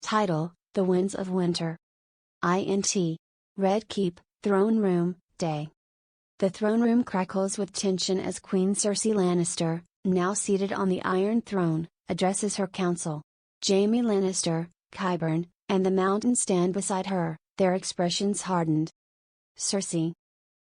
Title: The Winds of Winter. Red Keep, Throne Room, Day. The throne room crackles with tension as Queen Cersei Lannister, now seated on the Iron Throne, addresses her council. Jaime Lannister, Qyburn, and the Mountain stand beside her, their expressions hardened. Cersei.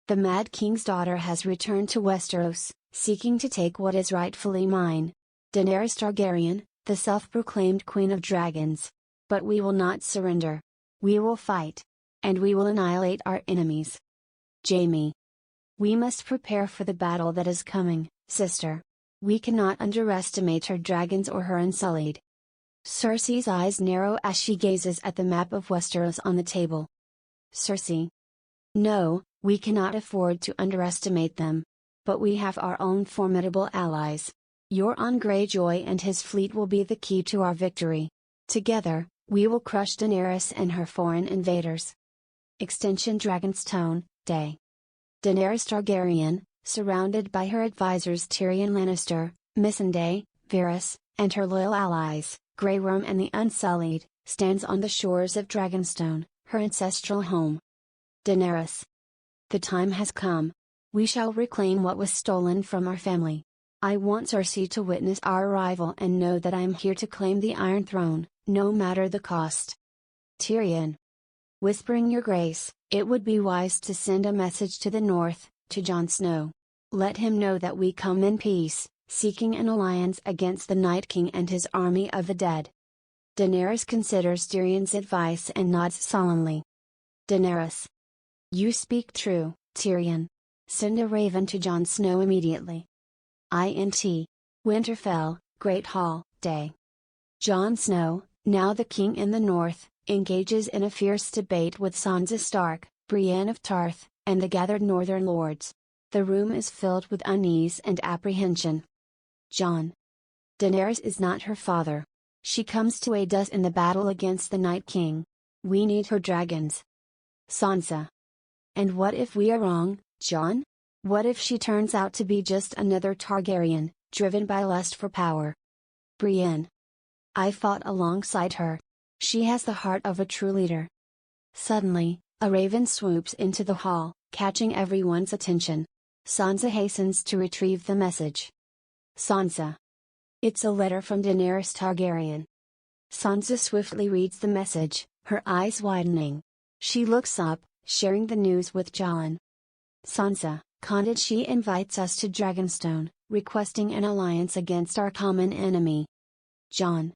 The Mad King's daughter has returned to Westeros, seeking to take what is rightfully mine. Daenerys Targaryen, the self-proclaimed Queen of Dragons. But we will not surrender. We will fight. And we will annihilate our enemies. Jaime. We must prepare for the battle that is coming, sister. We cannot underestimate her dragons or her Unsullied. Cersei's eyes narrow as she gazes at the map of Westeros on the table. Cersei. No, we cannot afford to underestimate them. But we have our own formidable allies. Euron Greyjoy and his fleet will be the key to our victory. Together, we will crush Daenerys and her foreign invaders. Extension Dragonstone, Day. Daenerys Targaryen, surrounded by her advisors Tyrion Lannister, Missandei, Varys, and her loyal allies, Grey Worm and the Unsullied, stands on the shores of Dragonstone, her ancestral home. Daenerys. The time has come. We shall reclaim what was stolen from our family. I want Cersei to witness our arrival and know that I am here to claim the Iron Throne, no matter the cost. Tyrion. Whispering your grace, it would be wise to send a message to the north, to Jon Snow. Let him know that we come in peace, seeking an alliance against the Night King and his army of the dead. Daenerys considers Tyrion's advice and nods solemnly. Daenerys. You speak true, Tyrion. Send a raven to Jon Snow immediately. Winterfell, Great Hall, Day. Jon Snow, now the king in the north, engages in a fierce debate with Sansa Stark, Brienne of Tarth, and the gathered northern lords. The room is filled with unease and apprehension. Jon. Daenerys is not her father. She comes to aid us in the battle against the Night King. We need her dragons. Sansa. And what if we are wrong, Jon? What if she turns out to be just another Targaryen, driven by lust for power? Brienne. I fought alongside her. She has the heart of a true leader. Suddenly, a raven swoops into the hall, catching everyone's attention. Sansa hastens to retrieve the message. Sansa. It's a letter from Daenerys Targaryen. Sansa swiftly reads the message, her eyes widening. She looks up, sharing the news with Jon. Sansa, Condit she invites us to Dragonstone, requesting an alliance against our common enemy. Jon.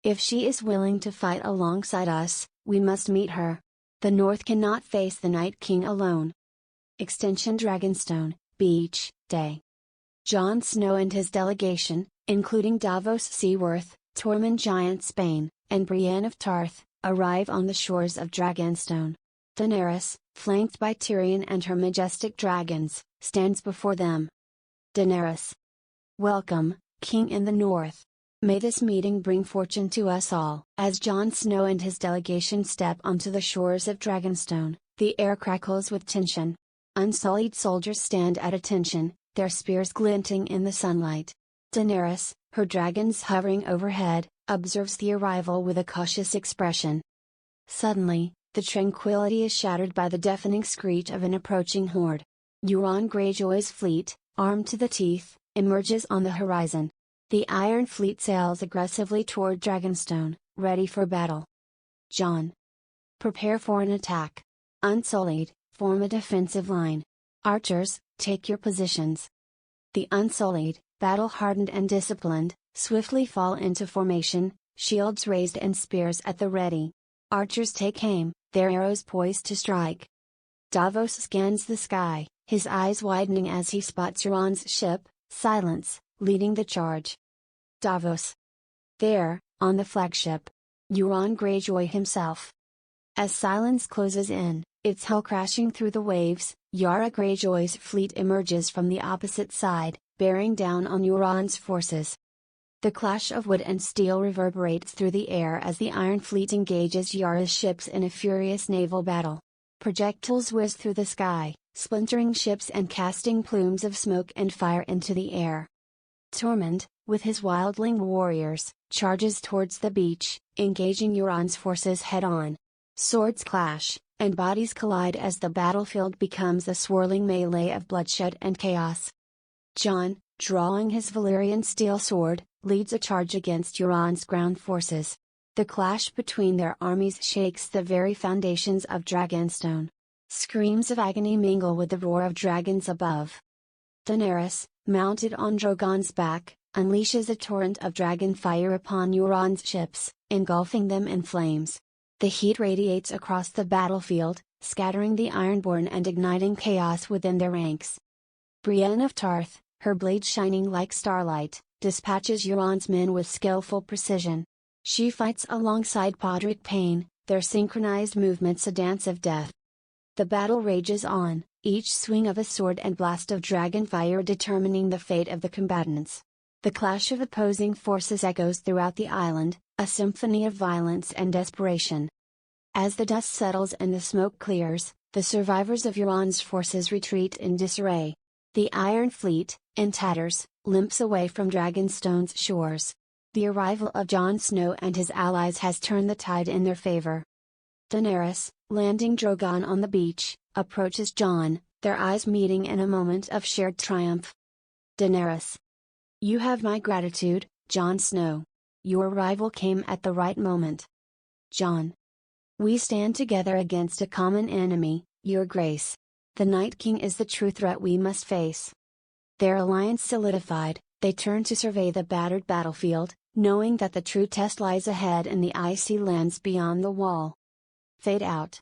If she is willing to fight alongside us, we must meet her. The North cannot face the Night King alone. Extension Dragonstone, Beach, Day. Jon Snow and his delegation, including Davos Seaworth, Tormund Giant Spain, and Brienne of Tarth, arrive on the shores of Dragonstone. Daenerys, flanked by Tyrion and her majestic dragons, stands before them. Daenerys. Welcome, King in the North. May this meeting bring fortune to us all. As Jon Snow and his delegation step onto the shores of Dragonstone, the air crackles with tension. Unsullied soldiers stand at attention, their spears glinting in the sunlight. Daenerys, her dragons hovering overhead, observes the arrival with a cautious expression. Suddenly, the tranquility is shattered by the deafening screech of an approaching horde. Euron Greyjoy's fleet, armed to the teeth, emerges on the horizon. The Iron Fleet sails aggressively toward Dragonstone, ready for battle. Jon. Prepare for an attack. Unsullied, form a defensive line. Archers, take your positions. The Unsullied, battle-hardened and disciplined, swiftly fall into formation, shields raised and spears at the ready. Archers take aim, their arrows poised to strike. Davos scans the sky, his eyes widening as he spots Euron's ship, Silence, leading the charge. Davos. There, on the flagship. Euron Greyjoy himself. As Silence closes in, its hull crashing through the waves, Yara Greyjoy's fleet emerges from the opposite side, bearing down on Euron's forces. The clash of wood and steel reverberates through the air as the Iron Fleet engages Yara's ships in a furious naval battle. Projectiles whiz through the sky, splintering ships and casting plumes of smoke and fire into the air. Tormund, with his wildling warriors, charges towards the beach, engaging Euron's forces head-on. Swords clash, and bodies collide as the battlefield becomes a swirling melee of bloodshed and chaos. Jon, drawing his Valyrian steel sword, leads a charge against Euron's ground forces. The clash between their armies shakes the very foundations of Dragonstone. Screams of agony mingle with the roar of dragons above. Daenerys, mounted on Drogon's back, unleashes a torrent of dragon fire upon Euron's ships, engulfing them in flames. The heat radiates across the battlefield, scattering the Ironborn and igniting chaos within their ranks. Brienne of Tarth, her blade shining like starlight, dispatches Euron's men with skillful precision. She fights alongside Podrick Payne, their synchronized movements a dance of death. The battle rages on, each swing of a sword and blast of dragon fire determining the fate of the combatants. The clash of opposing forces echoes throughout the island, a symphony of violence and desperation. As the dust settles and the smoke clears, the survivors of Euron's forces retreat in disarray. The Iron Fleet, in tatters, limps away from Dragonstone's shores. The arrival of Jon Snow and his allies has turned the tide in their favor. Daenerys, landing Drogon on the beach, approaches Jon, their eyes meeting in a moment of shared triumph. Daenerys. You have my gratitude, Jon Snow. Your arrival came at the right moment. Jon. We stand together against a common enemy, Your Grace. The Night King is the true threat we must face. Their alliance solidified, they turn to survey the battered battlefield, knowing that the true test lies ahead in the icy lands beyond the wall. Fade out.